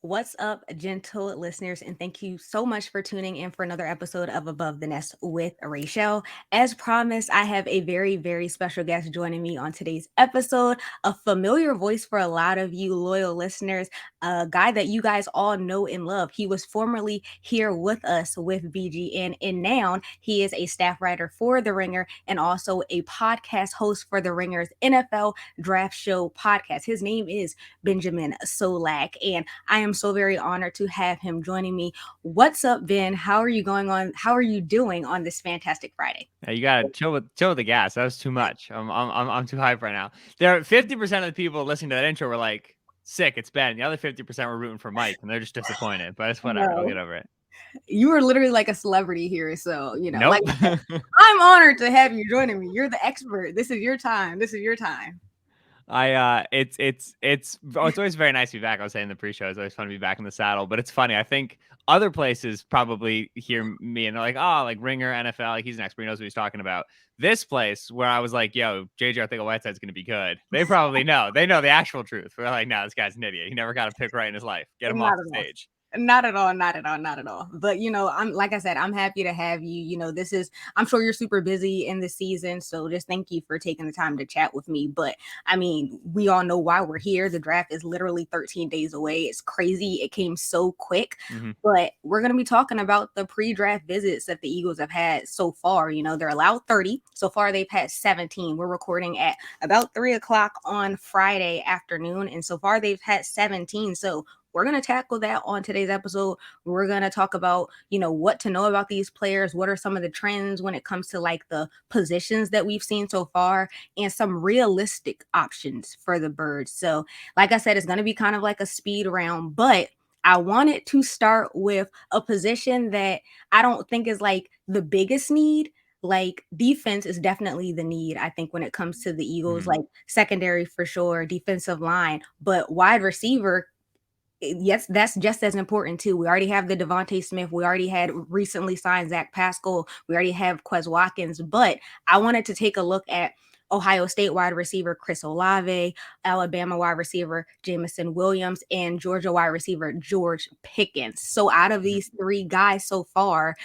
What's up, gentle listeners, and thank you so much for tuning in for another episode of Above the Nest with Raichele. As promised, I have a very, very special guest joining me on today's episode, a familiar voice for a lot of you loyal listeners, a guy that you guys all know and love. He was formerly here with us with BGN, and now he is a staff writer for The Ringer and also a podcast host for The Ringer's NFL Draft Show podcast. His name is Benjamin Solak, and I am so very honored to have him joining me. What's up, Ben? How are you going on? How are you doing on this fantastic Friday? Yeah, you gotta chill with the gas. That was too much. I'm too hype right now. There are 50% of the people listening to that intro were like, "Sick, it's Ben." The other 50% were rooting for Mike, and they're just disappointed. But it's whatever. They'll No, get over it. you are literally like a celebrity here. So, like Nope. I said, I'm honored to have you joining me. You're the expert. This is your time. This is your time. It's always very nice to be back. I was saying in the pre-show, it's always fun to be back in the saddle. But it's funny. I think other places probably hear me and they're like, "Oh, like Ringer, NFL, like he's an expert. He knows what he's talking about." This place where I was like, "Yo, JJ Arthur-Whiteside's going to be good." They probably know. They know the actual truth. We're like, "No, this guy's an idiot. He never got a pick right in his life. Get him off Not the at all. stage." Not at all, not at all, not at all. But I'm like I said, I'm happy to have you. I'm sure you're super busy in the season. So just thank you for taking the time to chat with me. But I mean, we all know why we're here. The draft is literally 13 days away. It's crazy. It came so quick. Mm-hmm. But we're gonna be talking about the pre-draft visits that the Eagles have had so far. They're allowed 30. So far they've had 17. We're recording at about 3 o'clock on Friday afternoon. And so far they've had 17. So we're going to tackle that on today's episode. We're going to talk about, what to know about these players. What are some of the trends when it comes to like the positions that we've seen so far and some realistic options for the Birds. So, like I said, it's going to be kind of like a speed round, but I wanted to start with a position that I don't think is like the biggest need. Like defense is definitely the need, I think, when it comes to the Eagles, Mm-hmm. like secondary for sure, defensive line, but wide receiver, yes, that's just as important too. We already have the Devontae Smith. We already had recently signed Zach Pascal. We already have Quez Watkins. But I wanted to take a look at Ohio State wide receiver Chris Olave, Alabama wide receiver Jamison Williams, and Georgia wide receiver George Pickens. So out of these three guys so far,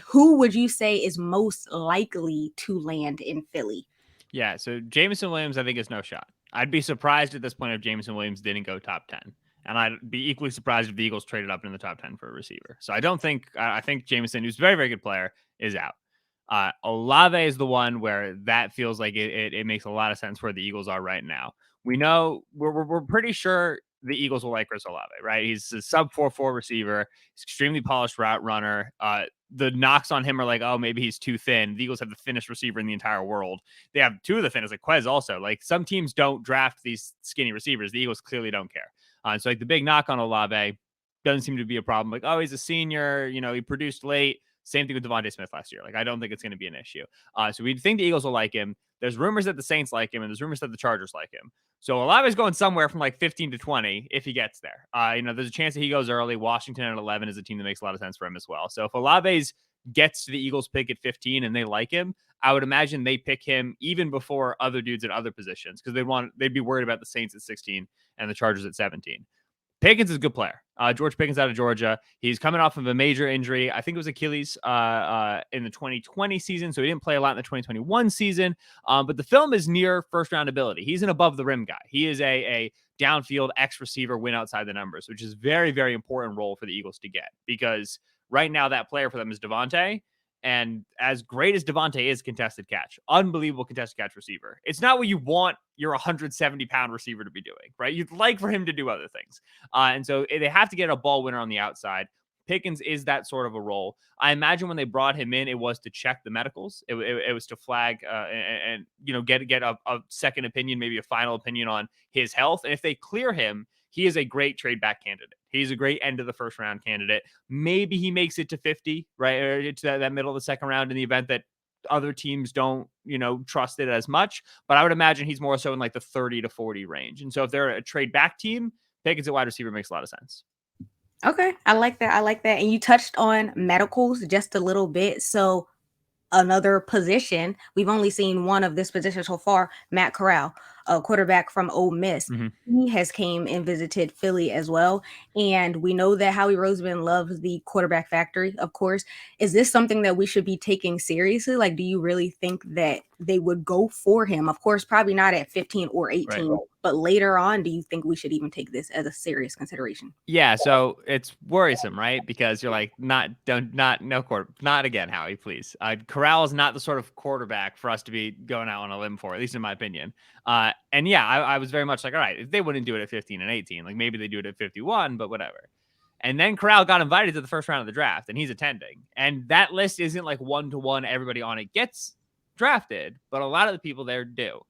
who would you say is most likely to land in Philly? Yeah. So Jamison Williams, I think, is no shot. I'd be surprised at this point if Jamison Williams didn't go top 10. And I'd be equally surprised if the Eagles traded up in the top 10 for a receiver. So I think Jamison, who's a very, very good player, is out. Olave is the one where that feels like it makes a lot of sense where the Eagles are right now. We know we're pretty sure the Eagles will like Chris Olave, right? He's a sub 4.4 receiver. He's extremely polished route runner. The knocks on him are like, oh, maybe he's too thin. The Eagles have the thinnest receiver in the entire world. They have two of the thinnest, like Quez also. Like some teams don't draft these skinny receivers. The Eagles clearly don't care. So like the big knock on Olave doesn't seem to be a problem. Like, oh, he's a senior. He produced late. Same thing with Devontae Smith last year. Like, I don't think it's going to be an issue. So we think the Eagles will like him. There's rumors that the Saints like him, and there's rumors that the Chargers like him. So Olave's going somewhere from like 15 to 20 if he gets there. There's a chance that he goes early. Washington at 11 is a team that makes a lot of sense for him as well. So if Olave's gets to the Eagles pick at 15 and they like him, I would imagine they pick him even before other dudes at other positions because they'd be worried about the Saints at 16 and the Chargers at 17. Pickens is a good player. George Pickens out of Georgia. He's coming off of a major injury. I think it was Achilles in the 2020 season, so he didn't play a lot in the 2021 season. But the film is near first-round ability. He's an above-the-rim guy. He is a downfield X receiver, win outside the numbers, which is very, very important role for the Eagles to get because right now that player for them is Devontae. And as great as Devontae is contested catch, unbelievable contested catch receiver. It's not what you want your 170-pound receiver to be doing, right? You'd like for him to do other things. And so they have to get a ball winner on the outside. Pickens is that sort of a role. I imagine when they brought him in, it was to check the medicals. It was to flag and get a second opinion, maybe a final opinion on his health. And if they clear him, he is a great trade back candidate. He's a great end of the first round candidate. Maybe he makes it to 50, right? Or to that middle of the second round in the event that other teams don't, trust it as much. But I would imagine he's more so in like the 30 to 40 range. And so if they're a trade back team, Pickens at wide receiver makes a lot of sense. Okay, I like that. I like that. And you touched on medicals just a little bit. So another position. We've only seen one of this position so far, Matt Corral. quarterback from Ole Miss. Mm-hmm. He has came and visited Philly as well. And we know that Howie Roseman loves the quarterback factory, of course. Is this something that we should be taking seriously? Like, do you really think that they would go for him? Of course, probably not at 15 or 18, Right. but later on, do you think we should even take this as a serious consideration? Yeah, so it's worrisome, right? Because you're like, no quarter, not again, Howie, please. Corral is not the sort of quarterback for us to be going out on a limb for, at least in my opinion. And yeah, I was very much like, all right, if they wouldn't do it at 15 and 18, like maybe they do it at 51, but whatever. And then Corral got invited to the first round of the draft, and he's attending. And that list isn't like 1-to-1, everybody on it gets drafted, but a lot of the people there do.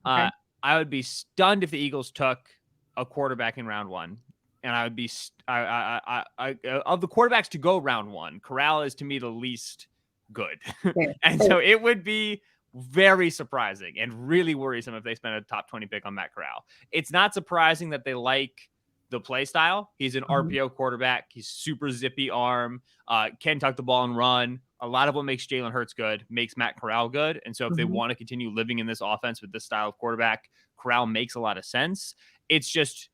Okay. I would be stunned if the Eagles took a quarterback in round one. And I would be of the quarterbacks to go round one, Corral is to me the least good. Yeah. And so it would be very surprising and really worrisome if they spent a top 20 pick on Matt Corral. It's not surprising that they like the play style. He's an RPO quarterback. He's super zippy arm, can tuck the ball and run. A lot of what makes Jalen Hurts good makes Matt Corral good. And so if they want to continue living in this offense with this style of quarterback, Corral makes a lot of sense. It's just,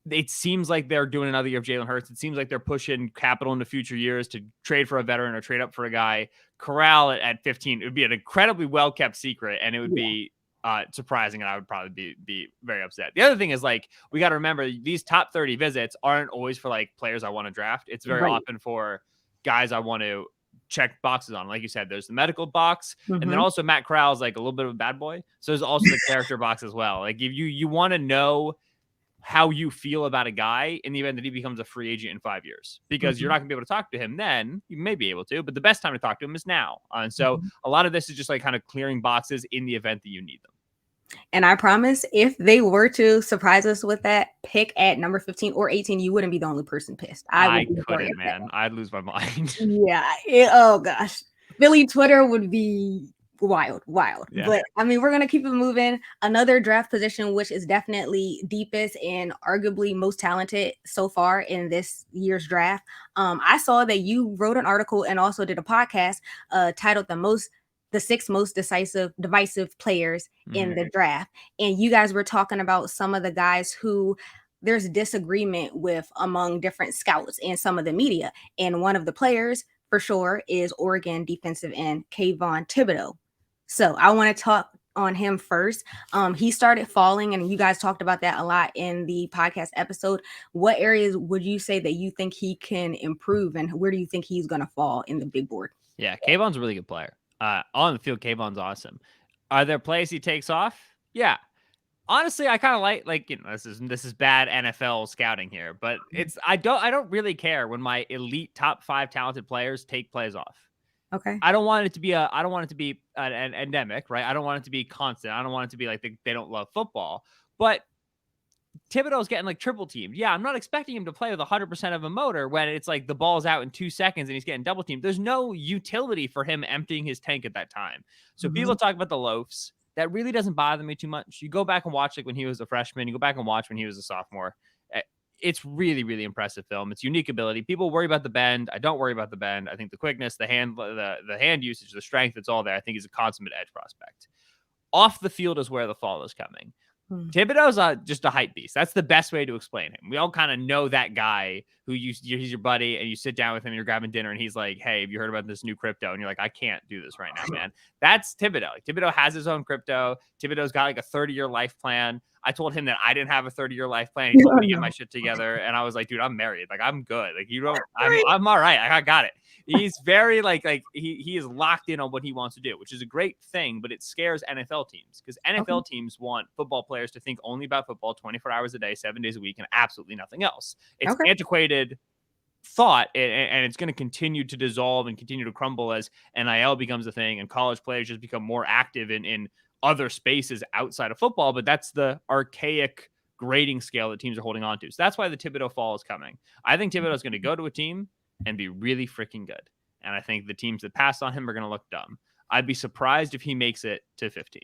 it seems like they're doing another year of Jalen Hurts. It seems like they're pushing capital into future years to trade for a veteran or trade up for a guy. Corral at 15, it would be an incredibly well-kept secret, and it would be surprising, and I would probably be very upset. The other thing is, like, we got to remember these top 30 visits aren't always for like players I want to draft. It's very often for guys I want to check boxes on. Like you said, there's the medical box, and then also Matt Corral is like a little bit of a bad boy. So there's also the character box as well. Like if you want to know how you feel about a guy in the event that he becomes a free agent in 5 years, because you're not gonna be able to talk to him then. You may be able to, but the best time to talk to him is now. And so a lot of this is just like kind of clearing boxes in the event that you need them. And I promise, if they were to surprise us with that pick at number 15 or 18, you wouldn't be the only person pissed. I couldn't, man. I'd lose my mind. Yeah. Oh gosh. Philly Twitter would be wild. Yeah. But I mean, we're gonna keep it moving. Another draft position, which is definitely deepest and arguably most talented so far in this year's draft. I saw that you wrote an article and also did a podcast titled the 6 most divisive players in the draft. And you guys were talking about some of the guys who there's disagreement with among different scouts and some of the media. And one of the players for sure is Oregon defensive end Kayvon Thibodeaux. So I want to talk on him first. He started falling, and you guys talked about that a lot in the podcast episode. What areas would you say that you think he can improve, and where do you think he's going to fall in the big board? Yeah, Kayvon's a really good player. On the field, Kayvon's awesome. Are there plays he takes off? Yeah. Honestly, I kind of like this is bad NFL scouting here, but I don't really care when my elite top 5 talented players take plays off. Okay. I don't want it to be an endemic, right? I don't want it to be constant. I don't want it to be like they don't love football. But Thibodeau's getting like triple teamed. Yeah, I'm not expecting him to play with 100% of a motor when it's like the ball's out in 2 seconds and he's getting double teamed. There's no utility for him emptying his tank at that time. So people talk about the loafs. That really doesn't bother me too much. You go back and watch like when he was a freshman. You go back and watch when he was a sophomore. It's really, really impressive film. It's unique ability. People worry about the bend. I don't worry about the bend. I think the quickness, the hand usage, the strength, it's all there. I think he's a consummate edge prospect. Off the field is where the fall is coming. Thibodeau's just a hype beast. That's the best way to explain him. We all kind of know that guy who he's your buddy, and you sit down with him and you're grabbing dinner, and he's like, "Hey, have you heard about this new crypto?" And you're like, "I can't do this right now, man." That's Thibodeau. Like, Thibodeau has his own crypto. Thibodeau's got like a 30-year life plan. I told him that I didn't have a 30-year life plan. He told me to get my shit together, and I was like, "Dude, I'm married. Like, I'm good. Like, you don't. I'm all right. I got it." He's very like he is locked in on what he wants to do, which is a great thing, but it scares NFL teams because NFL teams want football players to think only about football 24 hours a day, 7 days a week, and absolutely nothing else. It's antiquated thought, and it's going to continue to dissolve and continue to crumble as NIL becomes a thing and college players just become more active in other spaces outside of football. But that's the archaic grading scale that teams are holding on to. So that's why the Thibodeau fall is coming. I think Thibodeau is going to go to a team and be really freaking good. And I think the teams that pass on him are going to look dumb. I'd be surprised if he makes it to 15.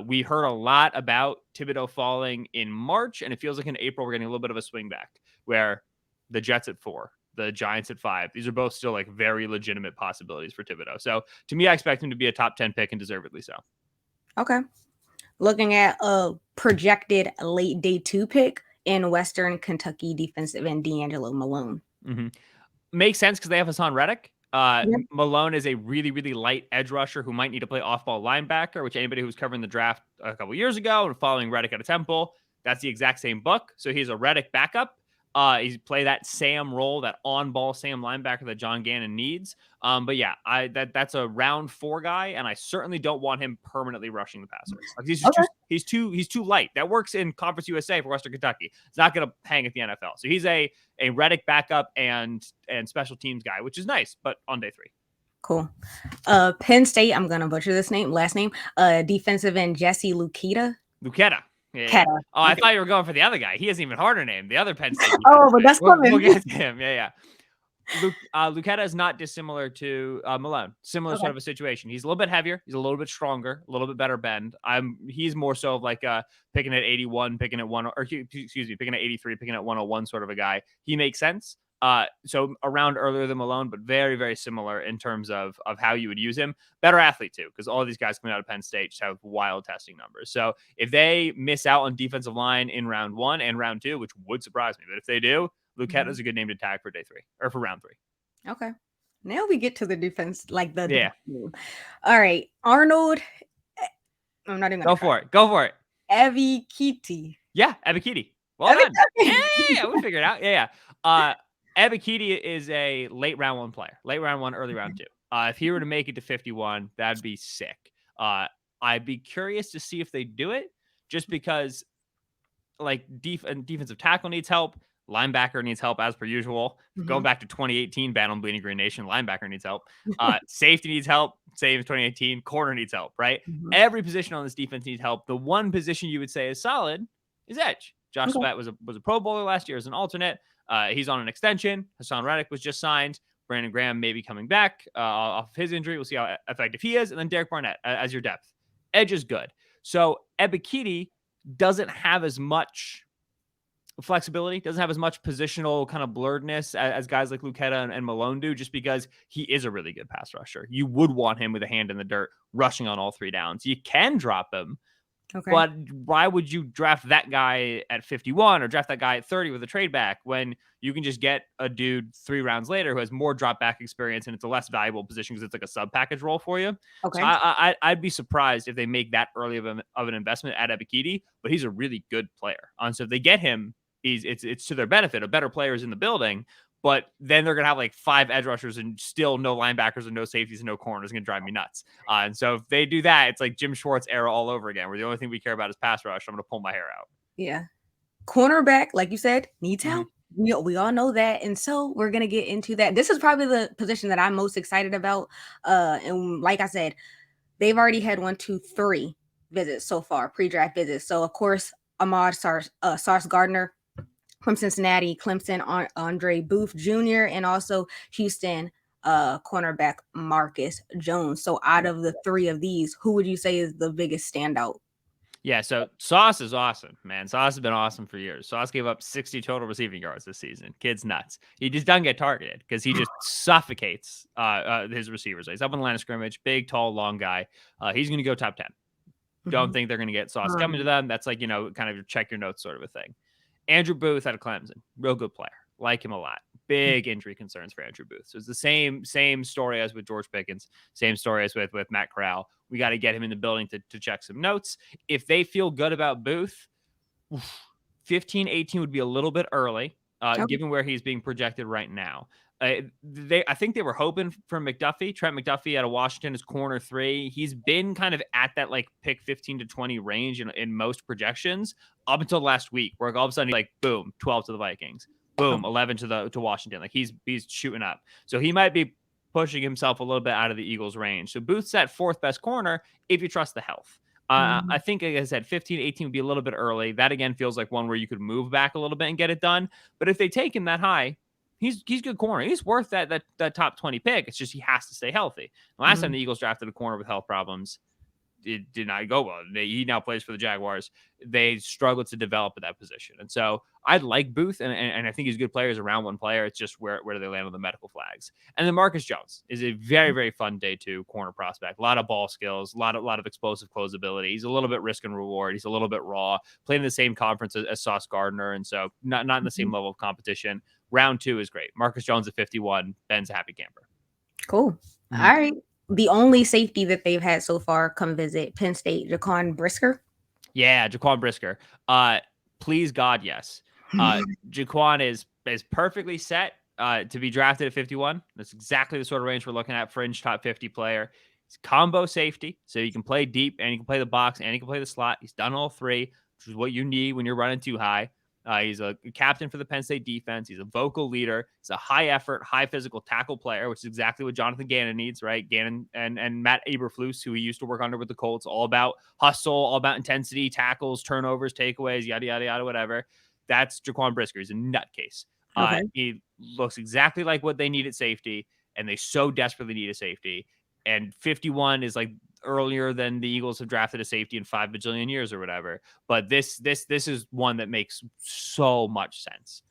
We heard a lot about Thibodeau falling in March, and it feels like in April we're getting a little bit of a swing back where the Jets at 4, the Giants at 5. These are both still like very legitimate possibilities for Thibodeau. So to me, I expect him to be a top 10 pick and deservedly so. Okay. Looking at projected late day 2 pick in Western Kentucky defensive end D'Angelo Malone. Mm-hmm. Makes sense because they have Hassan Reddick. Yep. Malone is a really, really light edge rusher who might need to play off-ball linebacker, which anybody who's covering the draft a couple years ago and following Reddick out of Temple, that's the exact same book. So he's a Reddick backup. He's play that Sam role, that on-ball Sam linebacker that John Gannon needs. But yeah, that's a round 4 guy, and I certainly don't want him permanently rushing the passer. Like he's too light. That works in Conference USA for Western Kentucky. It's not going to hang at the NFL. So he's a Reddick backup and special teams guy, which is nice, but on day 3. Cool. Penn State, I'm gonna butcher this last name. Defensive end Jesse Luketa. Yeah. Oh, I thought you were going for the other guy. He has an even harder name. The other Penn State. Oh, but that's coming. We'll get to him. Yeah. Luketa is not dissimilar to Malone. Similar sort of a situation. He's a little bit heavier. He's a little bit stronger. A little bit better bend. He's more so of like picking at 81, picking at 1, or excuse me, picking at 83, picking at 101 sort of a guy. He makes sense. So around earlier than Malone, but very, very similar in terms of how you would use him. Better athlete too, because all these guys coming out of Penn State just have wild testing numbers. So if they miss out on defensive line in round 1 and round 2, which would surprise me, but if they do, Luketa is a good name to tag for day 3 or for round 3. Okay. Now we get to the defense, like the yeah. All right, Arnold. I'm not even gonna Go for it. Ebiketie. Yeah, Ebiketie. Well done. Yeah, we figured it out. Yeah. Ebiketie is a late round 1 player. Late round 1, early round 2. If he were to make it to 51, that'd be sick. I'd be curious to see if they do it, just because like defensive tackle needs help. Linebacker needs help as per usual. Going back to 2018, Battle on Bleeding Green Nation, linebacker needs help. Safety needs help. Same as 2018. Corner needs help, right? Every position on this defense needs help. The one position you would say is solid is edge. Josh Sweat was a Pro Bowler last year as an alternate. He's on an extension. Hassan Reddick was just signed. Brandon Graham may be coming back off his injury. We'll see how effective he is. And then Derek Barnett as your depth. Edge is good. So Ebiketie doesn't have as much flexibility, doesn't have as much positional kind of blurredness as guys like Luketa and Malone do, just because he is a really good pass rusher. You would want him with a hand in the dirt, rushing on all 3 downs. You can drop him, but why would you draft that guy at 51 or draft that guy at 30 with a trade back when you can just get a dude 3 rounds later who has more drop back experience and it's a less valuable position because it's like a sub package role for you? So I'd be surprised if they make that early of an investment at Ebiketie, but he's a really good player. And so if they get him, it's to their benefit. A better player is in the building, but then they're going to have like 5 edge rushers and still no linebackers and no safeties and no corners. It's going to drive me nuts. And so if they do that, it's like Jim Schwartz era all over again, where the only thing we care about is pass rush. I'm going to pull my hair out. Yeah. Cornerback, like you said, needs help. We all know that. And so we're going to get into that. This is probably the position that I'm most excited about. And like I said, they've already had 1, 2, 3 visits so far, pre-draft visits. So of course, Ahmad Sauce Gardner from Cincinnati, Clemson, Andre Booth Jr., and also Houston cornerback Marcus Jones. So out of the 3 of these, who would you say is the biggest standout? Yeah, so Sauce is awesome, man. Sauce has been awesome for years. Sauce gave up 60 total receiving yards this season. Kid's nuts. He just doesn't get targeted because he just suffocates his receivers. He's up on the line of scrimmage, big, tall, long guy. He's going to go top 10. Don't think they're going to get Sauce coming to them. That's like, kind of check your notes sort of a thing. Andrew Booth out of Clemson, real good player. Like him a lot. Big injury concerns for Andrew Booth. So it's the same story as with George Pickens, same story as with Matt Corral. We got to get him in the building to check some notes. If they feel good about Booth, 15, 18 would be a little bit early, given where he's being projected right now. I think they were hoping for McDuffie. Trent McDuffie out of Washington is corner 3. He's been kind of at that like pick 15 to 20 range in most projections up until last week, where all of a sudden like boom, 12 to the Vikings, boom, 11 to Washington. Like he's shooting up. So he might be pushing himself a little bit out of the Eagles' range. So Booth's that 4th best corner if you trust the health. I think, like I said, 15, 18 would be a little bit early. That again feels like one where you could move back a little bit and get it done. But if they take him that high, he's good corner. He's worth that top 20 pick. It's just he has to stay healthy. The last time the Eagles drafted a corner with health problems, it did not go well. He now plays for the Jaguars. They struggled to develop at that position. And so I like Booth, and I think he's a good player. He's a round one player. It's just where do they land on the medical flags? And then Marcus Jones is a very, very fun day two corner prospect. A lot of ball skills, a lot of explosive close ability. He's a little bit risk and reward. He's a little bit raw, playing in the same conference as Sauce Gardner. And so not in the same level of competition. Round two is great. Marcus Jones at 51. Ben's a happy camper. Cool. Mm-hmm. All right. The only safety that they've had so far come visit Penn State, Jaquan Brisker. Yeah, Jaquan Brisker. Please God, yes. Jaquan is perfectly set to be drafted at 51. That's exactly the sort of range we're looking at. Fringe top 50 player. He's combo safety, so you can play deep and you can play the box and you can play the slot. He's done all three, which is what you need when you're running too high. He's a captain for the Penn State defense. He's a vocal leader. He's a high effort, high physical tackle player, which is exactly what Jonathan Gannon needs, right? Gannon and Matt Eberflus, who he used to work under with the Colts, all about hustle, all about intensity, tackles, turnovers, takeaways, yada, yada, yada, whatever. That's Jaquan Brisker. He's a nutcase. Okay. He looks exactly like what they need at safety, and they so desperately need a safety. And 51 is like earlier than the Eagles have drafted a safety in 5 bajillion years or whatever. But this is one that makes so much sense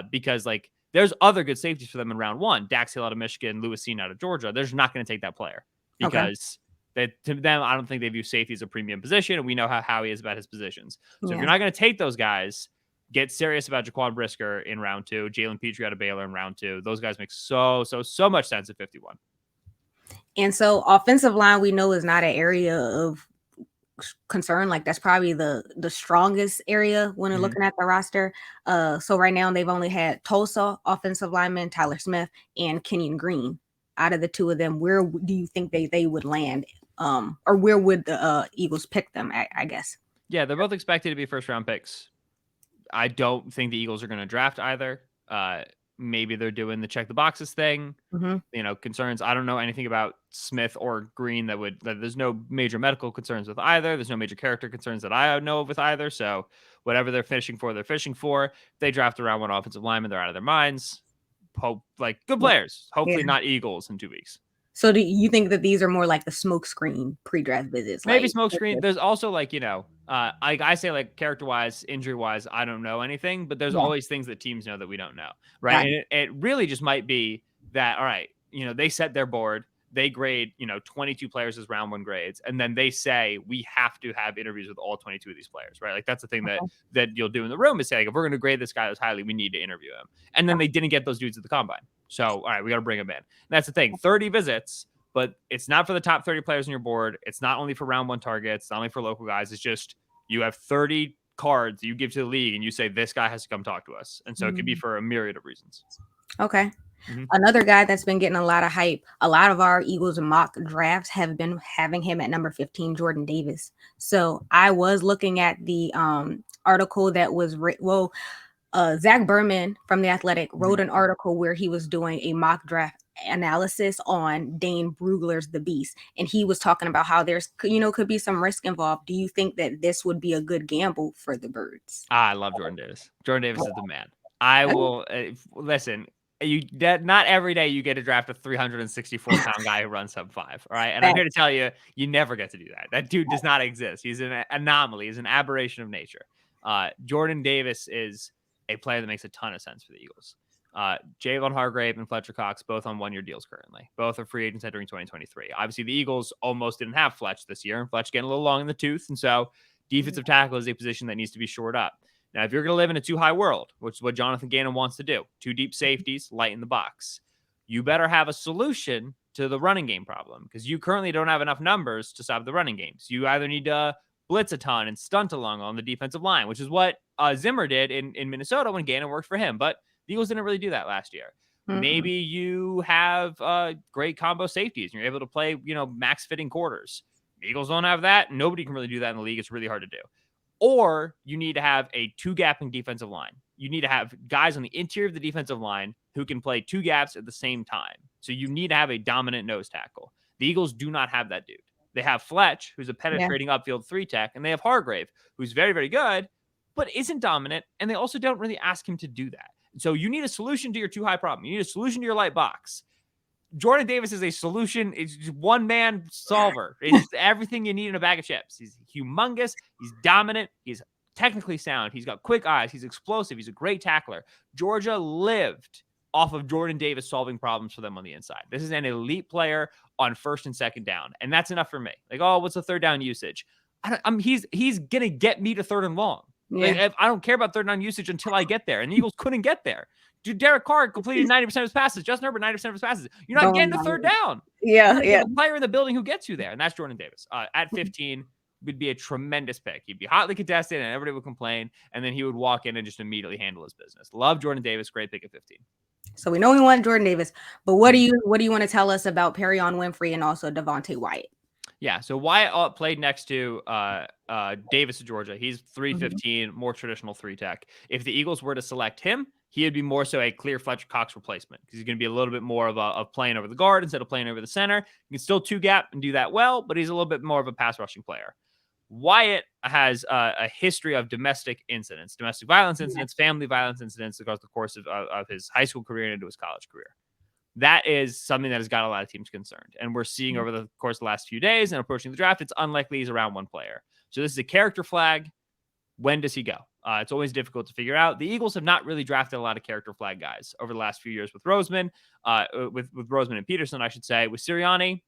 because like there's other good safeties for them in round one. Dax Hill out of Michigan, Lewis Cine out of Georgia. They're just not going to take that player because to them, I don't think they view safety as a premium position. And we know how he is about his positions. So if you're not going to take those guys, get serious about Jaquan Brisker in round two. Jalen Petrie out of Baylor in round two. Those guys make so much sense at 51. And so offensive line, we know, is not an area of concern. Like that's probably the strongest area when looking at the roster. So right now they've only had Tulsa offensive lineman, Tyler Smith, and Kenyon Green. Out of the two of them, where do you think they would land? Or where would the Eagles pick them, I guess? Yeah, they're both expected to be first round picks. I don't think the Eagles are going to draft either. Maybe they're doing the check the boxes thing. Concerns. I don't know anything about Smith or Green that there's no major medical concerns with either. There's no major character concerns that I know of with either. So whatever they're fishing for, they're fishing for. If they draft around one offensive lineman, they're out of their minds. Good players. Hopefully not Eagles in 2 weeks. So do you think that these are more like the smoke screen pre-draft visits? Maybe smoke screen. There's also I say like character-wise, injury-wise, I don't know anything, but there's always things that teams know that we don't know, right? And it really just might be that, all right, they set their board, they grade, 22 players as round one grades, and then they say we have to have interviews with all 22 of these players, right? Like that's the thing that you'll do in the room is say, like, if we're going to grade this guy as highly, we need to interview him. And then they didn't get those dudes at the combine. So, all right, we got to bring him in. And that's the thing, 30 visits, but it's not for the top 30 players on your board. It's not only for round one targets. It's not only for local guys. It's just you have 30 cards you give to the league and you say, this guy has to come talk to us. And so it could be for a myriad of reasons. Okay. Another guy that's been getting a lot of hype, a lot of our Eagles mock drafts have been having him at number 15, Jordan Davis. So I was looking at the article that was Zach Berman from The Athletic wrote an article where he was doing a mock draft analysis on Dane Brugler's The Beast, and he was talking about how there's could be some risk involved. Do you think that this would be a good gamble for the Birds? I love Jordan Davis. Jordan Davis is the man. I will listen. Not every day you get to draft a 364-pound guy who runs sub-5. All right, and I'm here to tell you, you never get to do that. That dude does not exist. He's an anomaly. He's an aberration of nature. Jordan Davis is a player that makes a ton of sense for the Eagles. Javon Hargrave and Fletcher Cox both on 1-year deals currently. Both are free agents entering 2023. Obviously, the Eagles almost didn't have Fletch this year, and Fletch getting a little long in the tooth, and so defensive tackle is a position that needs to be shored up. Now, if you're going to live in a too high world, which is what Jonathan Gannon wants to do, 2 deep safeties, light in the box, you better have a solution to the running game problem because you currently don't have enough numbers to stop the running game. So you either need to blitz a ton and stunt along on the defensive line, which is what Zimmer did in Minnesota when Gannon worked for him. But the Eagles didn't really do that last year. Maybe you have great combo safeties and you're able to play, max fitting quarters. The Eagles don't have that. Nobody can really do that in the league. It's really hard to do. Or you need to have a 2-gapping defensive line. You need to have guys on the interior of the defensive line who can play 2 gaps at the same time. So you need to have a dominant nose tackle. The Eagles do not have that dude. They have Fletch, who's a penetrating upfield 3-tech, and they have Hargrave, who's very, very good, but isn't dominant, and they also don't really ask him to do that. So you need a solution to your too high problem. You need a solution to your light box. Jordan Davis is a solution. It's just one man solver. It's everything you need in a bag of chips. He's humongous. He's dominant. He's technically sound. He's got quick eyes. He's explosive. He's a great tackler. Georgia lived off of Jordan Davis solving problems for them on the inside. This is an elite player on first and second down, and that's enough for me. Like, oh, what's the third down usage? He's gonna get me to third and long. Like, if I don't care about third down usage until I get there, and the Eagles couldn't get there. Dude, Derek Carr completed 90% of his passes. Justin Herbert, 90% of his passes. You're not getting to third down. Yeah. The player in the building who gets you there, and that's Jordan Davis. At 15, would be a tremendous pick. He'd be hotly contested, and everybody would complain, and then he would walk in and just immediately handle his business. Love Jordan Davis. Great pick at 15. So we know we want Jordan Davis, but what do you want to tell us about Perion Winfrey and also Devontae Wyatt? Yeah, so Wyatt played next to Davis of Georgia. He's 315, more traditional 3-tech. If the Eagles were to select him, he would be more so a clear Fletcher Cox replacement because he's going to be a little bit more of playing over the guard instead of playing over the center. He can still 2-gap and do that well, but he's a little bit more of a pass rushing player. Wyatt has a history of domestic incidents, domestic violence incidents, family violence incidents across the course of his high school career and into his college career. That is something that has got a lot of teams concerned. And we're seeing over the course of the last few days and approaching the draft, it's unlikely he's around one player. So this is a character flag. When does he go? It's always difficult to figure out. The Eagles have not really drafted a lot of character flag guys over the last few years with Roseman, with Roseman and Peterson, I should say. With Sirianni,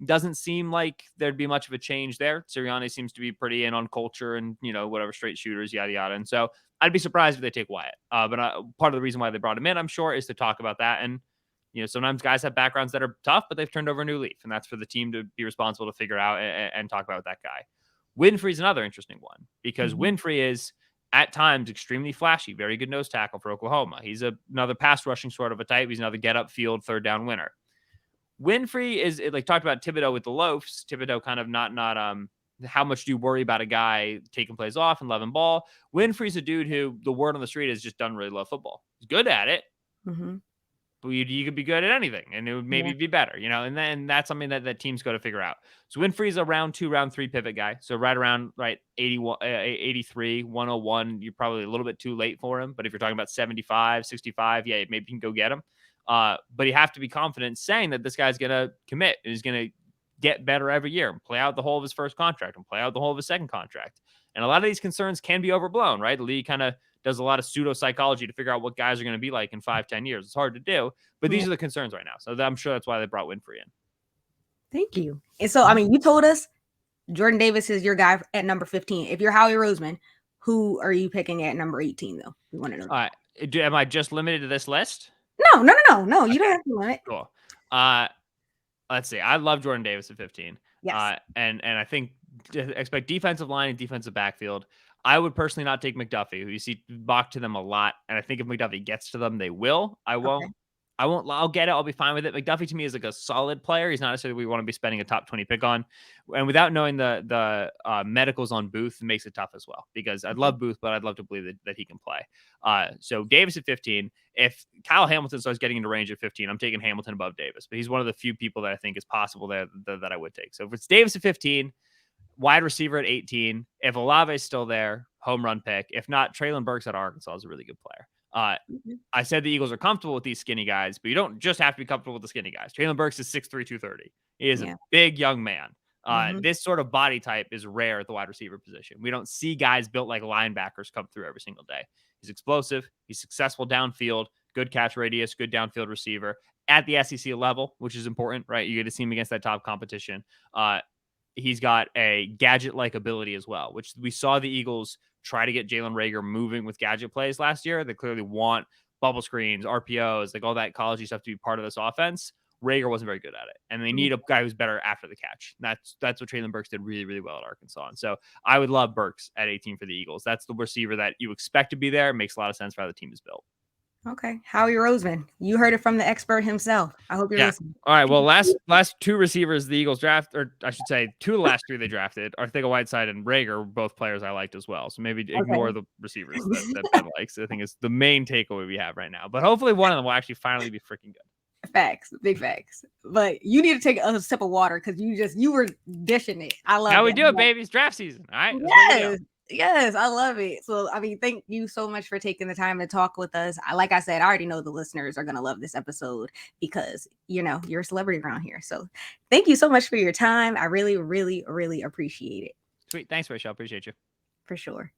doesn't seem like there'd be much of a change there. Sirianni seems to be pretty in on culture and, whatever, straight shooters, yada, yada. And so I'd be surprised if they take Wyatt. But part of the reason why they brought him in, I'm sure, is to talk about that. And, sometimes guys have backgrounds that are tough, but they've turned over a new leaf. And that's for the team to be responsible to figure out and talk about that guy. Winfrey's another interesting one because Winfrey is at times extremely flashy, very good nose tackle for Oklahoma. He's another pass rushing sort of a type. He's another get up field, third down winner. Winfrey is like talked about Thibodeau with the loafs. Thibodeau kind of not how much do you worry about a guy taking plays off and loving ball? Winfrey's a dude who the word on the street is just doesn't really love football. He's good at it. But you could be good at anything and it would maybe be better, and then that's something that teams got to figure out. So Winfrey's a round 2, round 3 pivot guy. So right around 81, 83, 101, you're probably a little bit too late for him. But if you're talking about 75, 65, yeah, maybe you can go get him. But you have to be confident saying that this guy's going to commit and he's going to get better every year and play out the whole of his first contract and play out the whole of his second contract. And a lot of these concerns can be overblown, right? The league kind of does a lot of pseudo psychology to figure out what guys are going to be like in 5-10 years. It's hard to do, but these are the concerns right now. So I'm sure that's why they brought Winfrey in. Thank you. And so, you told us Jordan Davis is your guy at number 15. If you're Howie Roseman, who are you picking at number 18 though? We want to know. All right. Am I just limited to this list? No. Okay. You don't have to limit. Cool. Let's see. I love Jordan Davis at 15. Yes. And I think expect defensive line and defensive backfield. I would personally not take McDuffie, who you see balk to them a lot. And I think if McDuffie gets to them, they will. I won't. Okay. I'll get it. I'll be fine with it. McDuffie to me is like a solid player. He's not necessarily we want to be spending a top 20 pick on. And without knowing the medicals on Booth, it makes it tough as well. Because I'd love Booth, but I'd love to believe that he can play. So Davis at 15. If Kyle Hamilton starts getting into range at 15, I'm taking Hamilton above Davis. But he's one of the few people that I think is possible that I would take. So if it's Davis at 15, wide receiver at 18. If Olave's still there, home run pick. If not, Traylon Burks at Arkansas is a really good player. I said the Eagles are comfortable with these skinny guys, but you don't just have to be comfortable with the skinny guys. Traylon Burks is 6'3", 230. He is a big young man. This sort of body type is rare at the wide receiver position. We don't see guys built like linebackers come through every single day. He's explosive. He's successful downfield, good catch radius, good downfield receiver at the SEC level, which is important, right? You get to see him against that top competition. He's got a gadget-like ability as well, which we saw the Eagles try to get Jalen Reagor moving with gadget plays last year. They clearly want bubble screens, RPOs, like all that college stuff to be part of this offense. Reagor wasn't very good at it, and they need a guy who's better after the catch. That's what Traylon Burks did really, really well at Arkansas. And so I would love Burks at 18 for the Eagles. That's the receiver that you expect to be there. It makes a lot of sense for how the team is built. Okay. Howie Roseman, you heard it from the expert himself. I hope you're listening. All right. Well, last 2 receivers the Eagles draft, or I should say 2 of the last 3 they drafted, Arcega-Whiteside and Reagor, both players I liked as well. So maybe ignore the receivers that Ben likes. I think it's the main takeaway we have right now. But hopefully one of them will actually finally be freaking good. Facts, big facts. But you need to take a sip of water because you were dishing it. I love it. How we do it, baby. It's draft season. All right. Yes. Yes, I love it. So, I mean, thank you so much for taking the time to talk with us. Like I said, I already know the listeners are going to love this episode because, you're a celebrity around here. So, thank you so much for your time. I really, really, really appreciate it. Sweet. Thanks, Rachel. Appreciate you. For sure.